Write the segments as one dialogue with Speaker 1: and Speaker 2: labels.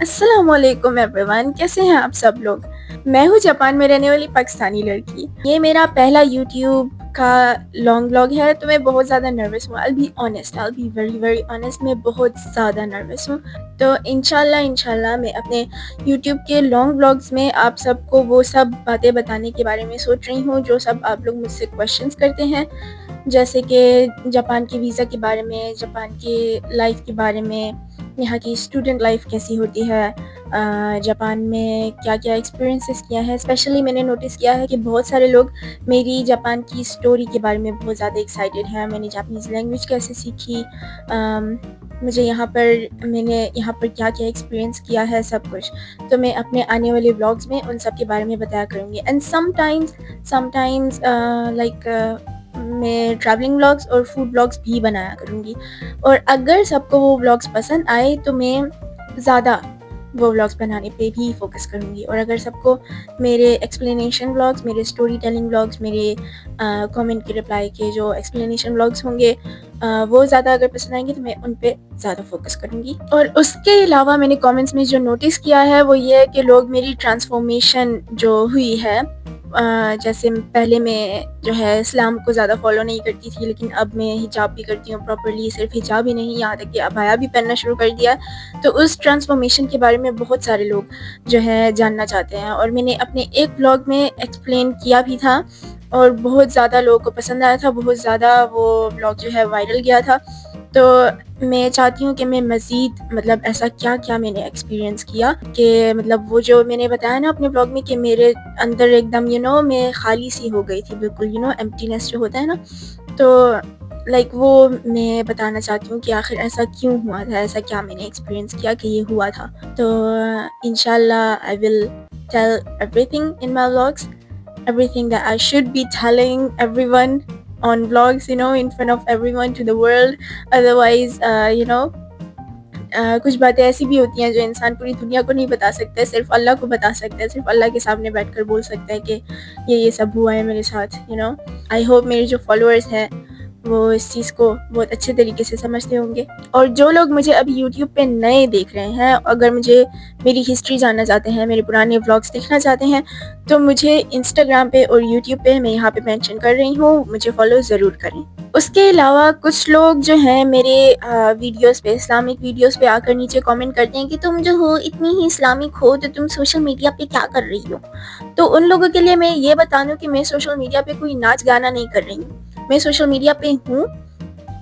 Speaker 1: السلام علیکم every one, کیسے ہیں آپ سب لوگ؟ میں ہوں جاپان میں رہنے والی پاکستانی لڑکی. یہ میرا پہلا یوٹیوب کا لانگ بلاگ ہے، تو میں بہت زیادہ نروس ہوں. I'll be honest, I'll be very very honest. میں بہت زیادہ نروس ہوں. تو انشاءاللہ میں اپنے یوٹیوب کے لانگ بلاگز میں آپ سب کو وہ سب باتیں بتانے کے بارے میں سوچ رہی ہوں جو سب آپ لوگ مجھ سے کویشچنس کرتے ہیں، جیسے کہ جاپان کے ویزا کے بارے میں، جاپان کی لائف کے بارے میں، یہاں کی اسٹوڈنٹ لائف کیسی ہوتی ہے، جاپان میں کیا کیا ایکسپیرینسز کیا ہے. اسپیشلی میں نے نوٹس کیا ہے کہ بہت سارے لوگ میری جاپان کی اسٹوری کے بارے میں بہت زیادہ ایکسائٹیڈ ہیں. میں نے جاپنیز لینگویج کیسے سیکھی، میں نے یہاں پر کیا کیا ایکسپیرینس کیا ہے، سب کچھ. تو میں اپنے آنے والے بلاگز میں ان سب کے بارے میں بتایا کروں گی. اینڈ سم ٹائمز لائک میں ٹریولنگ بلاگز اور فوڈ بلاگز بھی بنایا کروں گی. اور اگر سب کو وہ بلاگز پسند آئے تو میں زیادہ وہ بلاگز بنانے پہ بھی فوکس کروں گی. اور اگر سب کو میرے ایکسپلینیشن بلاگز، میرے اسٹوری ٹیلنگ بلاگز، میرے کامنٹ کے رپلائی کے جو ایکسپلینیشن بلاگز ہوں گے وہ زیادہ اگر پسند آئیں گے تو میں ان پہ زیادہ فوکس کروں گی. اور اس کے علاوہ میں نے کامنٹس میں جو نوٹس کیا ہے وہ یہ ہے کہ لوگ میری ٹرانسفارمیشن جو ہوئی ہے، جیسے پہلے میں جو ہے اسلام کو زیادہ فالو نہیں کرتی تھی، لیکن اب میں حجاب بھی کرتی ہوں پراپرلی. صرف حجاب ہی نہیں، یہاں تک کہ عبایا بھی پہننا شروع کر دیا. تو اس ٹرانسفارمیشن کے بارے میں بہت سارے لوگ جو ہے جاننا چاہتے ہیں، اور میں نے اپنے ایک بلاگ میں ایکسپلین کیا بھی تھا اور بہت زیادہ لوگوں کو پسند آیا تھا. بہت زیادہ وہ بلاگ جو ہے وائرل گیا تھا. تو میں چاہتی ہوں کہ میں مزید ایسا کیا میں نے ایکسپیرینس کیا کہ وہ جو میں نے بتایا نا اپنے بلاگ میں کہ میرے اندر ایک دم میں خالی سی ہو گئی تھی، بالکل ایمپٹینس جو ہوتا ہے نا، تو وہ میں بتانا چاہتی ہوں کہ آخر ایسا کیوں ہوا تھا، ایسا کیا میں نے ایکسپیرینس کیا کہ یہ ہوا تھا. تو انشاءاللہ I will tell everything in my vlogs, everything that I should be telling everyone on vlogs, in front of everyone to the world. Otherwise, کچھ باتیں ایسی بھی ہوتی ہیں جو انسان پوری دنیا کو نہیں بتا سکتا ہے، صرف اللہ کو بتا سکتا ہے، صرف اللہ کے سامنے بیٹھ کر بول سکتا ہے کہ یہ سب ہوا ہے میرے ساتھ. آئی ہوپ میرے جو فالوورز ہیں وہ اس چیز کو بہت اچھے طریقے سے سمجھتے ہوں گے. اور جو لوگ مجھے ابھی یوٹیوب پہ نئے دیکھ رہے ہیں، اگر مجھے میری ہسٹری جاننا چاہتے ہیں، میرے پرانے ولاگس دیکھنا چاہتے ہیں، تو مجھے انسٹاگرام پہ اور یوٹیوب پہ میں یہاں پہ مینشن کر رہی ہوں، مجھے فالو ضرور کریں. اس کے علاوہ کچھ لوگ جو ہیں میرے ویڈیوز پہ، اسلامک ویڈیوز پہ آ کر نیچے کامنٹ کرتے ہیں کہ تم جو ہو اتنی ہی اسلامک ہو تو تم سوشل میڈیا پہ کیا کر رہی ہو. تو ان لوگوں کے لیے میں یہ بتا دوں کہ میں سوشل میڈیا پہ کوئی ناچ گانا نہیں کر رہی ہوں. میں سوشل میڈیا پہ ہوں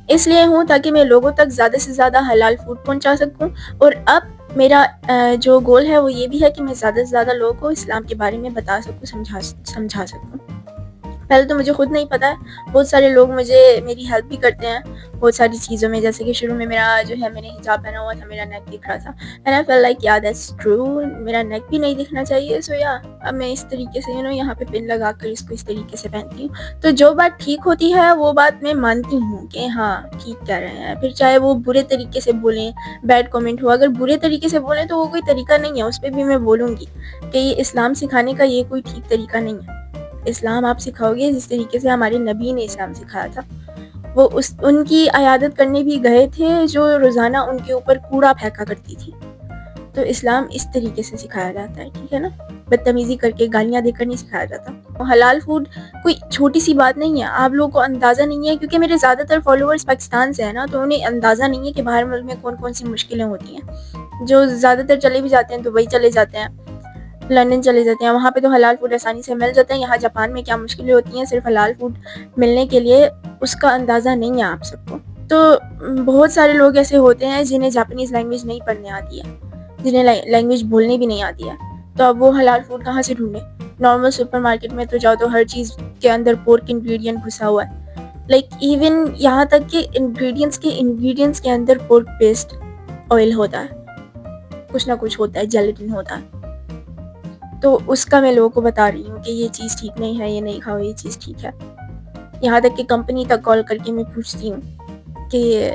Speaker 1: اس لیے ہوں تاکہ میں لوگوں تک زیادہ سے زیادہ حلال فوڈ پہنچا سکوں. اور اب میرا جو گول ہے وہ یہ بھی ہے کہ میں زیادہ سے زیادہ لوگوں کو اسلام کے بارے میں بتا سکوں، سمجھا سکوں. پہلے تو مجھے خود نہیں پتا ہے، بہت سارے لوگ میری ہیلپ بھی کرتے ہیں بہت ساری چیزوں میں. جیسے کہ شروع میں میرا جو ہے میں نے حجاب پہنا ہوا تھا، میرا نیک دکھ رہا تھا، and I feel like that's true، میرا نیک بھی نہیں دکھنا چاہیے. سو اب میں اس طریقے سے یہاں پہ پن لگا کر اس کو اس طریقے سے پہنتی ہوں. تو جو بات ٹھیک ہوتی ہے وہ بات میں مانتی ہوں کہ ہاں ٹھیک کہہ رہے ہیں. پھر چاہے وہ برے طریقے سے بولیں، بیڈ کامنٹ ہو، اگر برے طریقے سے بولیں تو وہ کوئی طریقہ نہیں ہے، اس پہ بھی میں بولوں گی کہ یہ اسلام سکھانے کا یہ کوئی ٹھیک طریقہ نہیں ہے. اسلام آپ سکھاؤ گے جس طریقے سے ہمارے نبی نے اسلام سکھایا تھا. وہ ان کی عیادت کرنے بھی گئے تھے جو روزانہ ان کے اوپر کوڑا پھینکا کرتی تھی. تو اسلام اس طریقے سے سکھایا جاتا ہے، ٹھیک ہے نا، بدتمیزی کر کے گالیاں دے کر نہیں سکھایا جاتا. حلال فوڈ کوئی چھوٹی سی بات نہیں ہے، آپ لوگوں کو اندازہ نہیں ہے، کیونکہ میرے زیادہ تر فالوورز پاکستان سے ہیں نا، تو انہیں اندازہ نہیں ہے کہ باہر ملک میں کون کون سی مشکلیں ہوتی ہیں. جو زیادہ تر چلے بھی جاتے ہیں تو وہی چلے جاتے ہیں، لندن چلے جاتے ہیں، وہاں پہ تو حلال فوڈ آسانی سے مل جاتا ہے. یہاں جاپان میں کیا مشکلیں ہوتی ہیں صرف حلال فوڈ ملنے کے لیے، اس کا اندازہ نہیں ہے آپ سب کو. تو بہت سارے لوگ ایسے ہوتے ہیں جنہیں جاپانیز لینگویج نہیں پڑھنے آتی ہے، جنہیں لینگویج بولنے بھی نہیں آتی ہے. تو اب وہ حلال فوڈ کہاں سے ڈھونڈیں؟ نارمل سپر مارکیٹ میں تو جاؤ تو ہر چیز کے اندر پورک انگریڈینٹ گھسا ہوا ہے. لائک ایون یہاں تک کہ انگریڈینٹس کے اندر پورک پیسٹ، آئل ہوتا ہے، کچھ نہ کچھ ہوتا ہے، جیلیٹن ہوتا ہے. تو اس کا میں لوگوں کو بتا رہی ہوں کہ یہ چیز ٹھیک نہیں ہے، یہ نہیں کھاؤ، یہ چیز ٹھیک ہے. یہاں تک کہ کمپنی تک کال کر کے میں پوچھتی ہوں کہ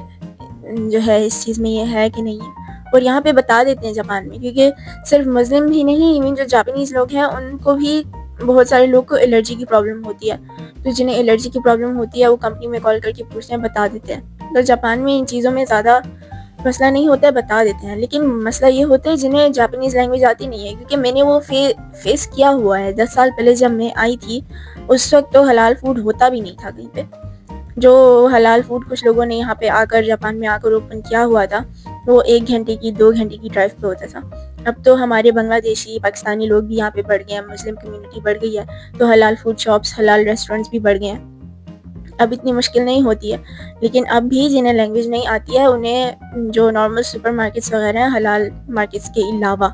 Speaker 1: جو ہے اس چیز میں یہ ہے کہ نہیں ہے، اور یہاں پہ بتا دیتے ہیں جاپان میں. کیونکہ صرف مسلم ہی نہیں، ایون جو جاپانیز لوگ ہیں ان کو بھی بہت سارے لوگ کو الرجی کی پرابلم ہوتی ہے. تو جنہیں الرجی کی پرابلم ہوتی ہے وہ کمپنی میں کال کر کے پوچھتے ہیں، بتا دیتے ہیں. تو جاپان میں ان چیزوں میں زیادہ مسئلہ نہیں ہوتا ہے بتا دیتے ہیں، لیکن مسئلہ یہ ہوتا ہے جنہیں جاپانیز لینگویج آتی نہیں ہے، کیونکہ میں نے وہ فیس کیا ہوا ہے 10 سال پہلے جب میں آئی تھی. اس وقت تو حلال فوڈ ہوتا بھی نہیں تھا کہیں پہ. جو حلال فوڈ کچھ لوگوں نے یہاں پہ آ کر جاپان میں آ کر اوپن کیا ہوا تھا وہ 1 گھنٹے کی 2 گھنٹے کی ڈرائیو پہ ہوتا تھا. اب تو ہمارے بنگلہ دیشی پاکستانی لوگ بھی یہاں پہ بڑھ گئے ہیں، مسلم کمیونٹی بڑھ گئی ہے، تو حلال فوڈ شاپس حلال ریسٹورینٹس بھی بڑھ گئے ہیں. اب اتنی مشکل نہیں ہوتی ہے. لیکن اب بھی جنہیں لینگویج نہیں آتی ہے انہیں جو نارمل سپر مارکیٹس وغیرہ ہیں حلال مارکیٹس کے علاوہ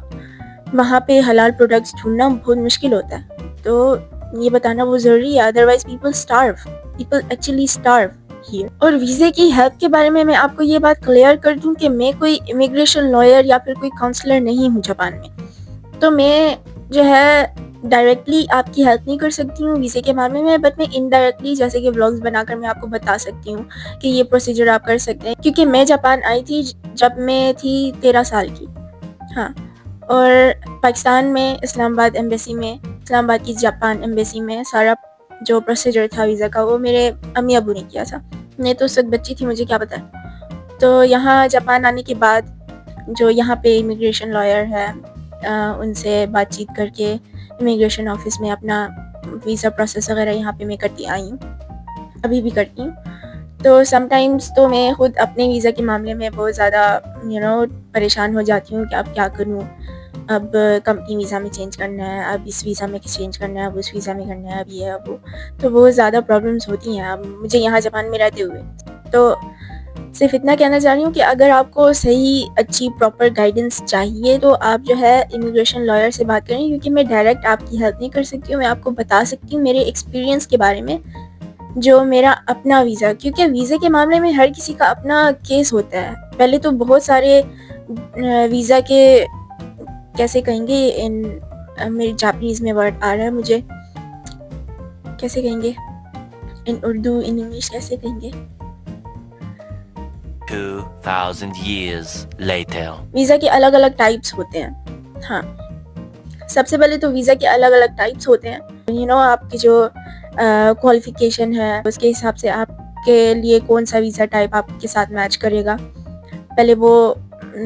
Speaker 1: وہاں پہ حلال پروڈکٹس ڈھونڈنا بہت مشکل ہوتا ہے. تو یہ بتانا وہ ضروری ہے، ادروائز پیپل ایکچولی اسٹارو ہیئر. اور ویزے کی ہیلپ کے بارے میں آپ کو یہ بات کلیئر کر دوں کہ میں کوئی امیگریشن لائر یا پھر کوئی کاؤنسلر نہیں ہوں جاپان میں. تو میں جو ہے ڈائریکٹلی آپ کی ہیلپ نہیں کر سکتی ہوں ویزے کے معاملے میں، بٹ میں انڈائریکٹلی جیسے کہ ولاگز بنا کر میں آپ کو بتا سکتی ہوں کہ یہ پروسیجر آپ کر سکتے ہیں. کیونکہ میں جاپان آئی تھی جب میں تھی 13 سال کی. ہاں، اور پاکستان میں اسلام آباد ایمبیسی میں، اسلام آباد کی جاپان ایمبیسی میں سارا جو پروسیجر تھا ویزا کا وہ میرے امی ابو نے کیا تھا. میں تو اس وقت بچی تھی، مجھے کیا پتہ. تو یہاں جاپان آنے کے بعد جو یہاں پہ امیگریشن لائر ہے ان سے بات چیت کر کے امیگریشن آفس میں اپنا ویزا پروسیس وغیرہ یہاں پہ میں کرتی آئی ہوں، ابھی بھی کرتی ہوں. تو سم ٹائمز تو میں خود اپنے ویزا کے معاملے میں بہت زیادہ پریشان ہو جاتی ہوں کہ اب کیا کروں. اب کمپنی ویزا میں چینج کرنا ہے، اب اس ویزا میں چینج کرنا ہے، اب اس ویزا میں کرنا ہے، اب یہ اب وہ. تو بہت زیادہ پرابلمس ہوتی ہیں اب مجھے یہاں جاپان میں رہتے ہوئے. تو صرف اتنا کہنا چاہ رہی ہوں کہ اگر آپ کو صحیح اچھی پراپر گائیڈنس چاہیے تو آپ جو ہے امیگریشن لائر سے بات کریں، کیونکہ میں ڈائریکٹ آپ کی ہیلپ نہیں کر سکتی ہوں. میں آپ کو بتا سکتی ہوں میرے ایکسپیرینس کے بارے میں، جو میرا اپنا ویزا، کیونکہ ویزے کے معاملے میں ہر کسی کا اپنا کیس ہوتا ہے. پہلے تو بہت سارے ویزا کے کیسے کہیں گے، میری جاپانیز میں ورڈ آ رہا ہے مجھے، کیسے کہیں گے ان اردو ان انگلش کیسے کہیں گے.
Speaker 2: 2000 years later.
Speaker 1: ویزا کے الگ الگ ٹائپس ہوتے ہیں. ہاں، سب سے پہلے تو ویزا کے الگ الگ ٹائپس ہوتے ہیں. آپ کی جو کوالیفیکیشن ہے اس کے حساب سے آپ کے لیے کون سا ویزا ٹائپ آپ کے ساتھ میچ کرے گا، پہلے وہ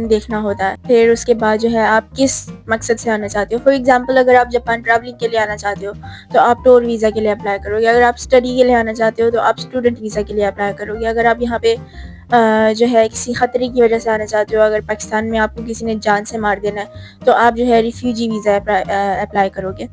Speaker 1: دیکھنا ہوتا ہے. پھر اس کے بعد جو ہے آپ کس مقصد سے آنا چاہتے ہو. فار ایگزامپل اگر آپ جاپان ٹریولنگ کے لیے آنا چاہتے ہو تو آپ ٹور ویزا کے لیے اپلائی کرو گے. اگر آپ اسٹڈی کے لیے آنا چاہتے ہو تو آپ اسٹوڈنٹ ویزا کے لیے اپلائی کرو گے. اگر آپ یہاں پہ جو ہے کسی خطرے کی وجہ سے آنا چاہتے ہو، اگر پاکستان میں آپ کو کسی نے جان سے مار دینا ہے تو آپ جو ہے ریفیوجی ویزا اپلائی کرو گے.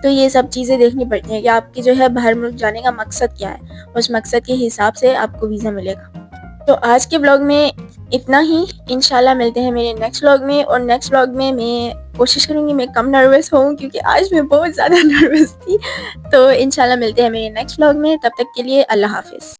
Speaker 1: تو یہ سب چیزیں دیکھنی پڑتی ہیں کہ آپ کی جو ہے باہر ملک جانے کا مقصد کیا ہے، اس مقصد کے حساب سے آپ کو ویزا ملے گا. تو آج کے بلاگ میں اتنا ہی. انشاءاللہ ملتے ہیں میرے نیکسٹ بلاگ میں، اور نیکسٹ بلاگ میں کوشش کروں گی میں کم نروس ہوں کیونکہ آج میں بہت زیادہ نروس تھی. تو انشاءاللہ ملتے ہیں میرے نیکسٹ بلاگ میں، تب تک کے لیے اللہ حافظ.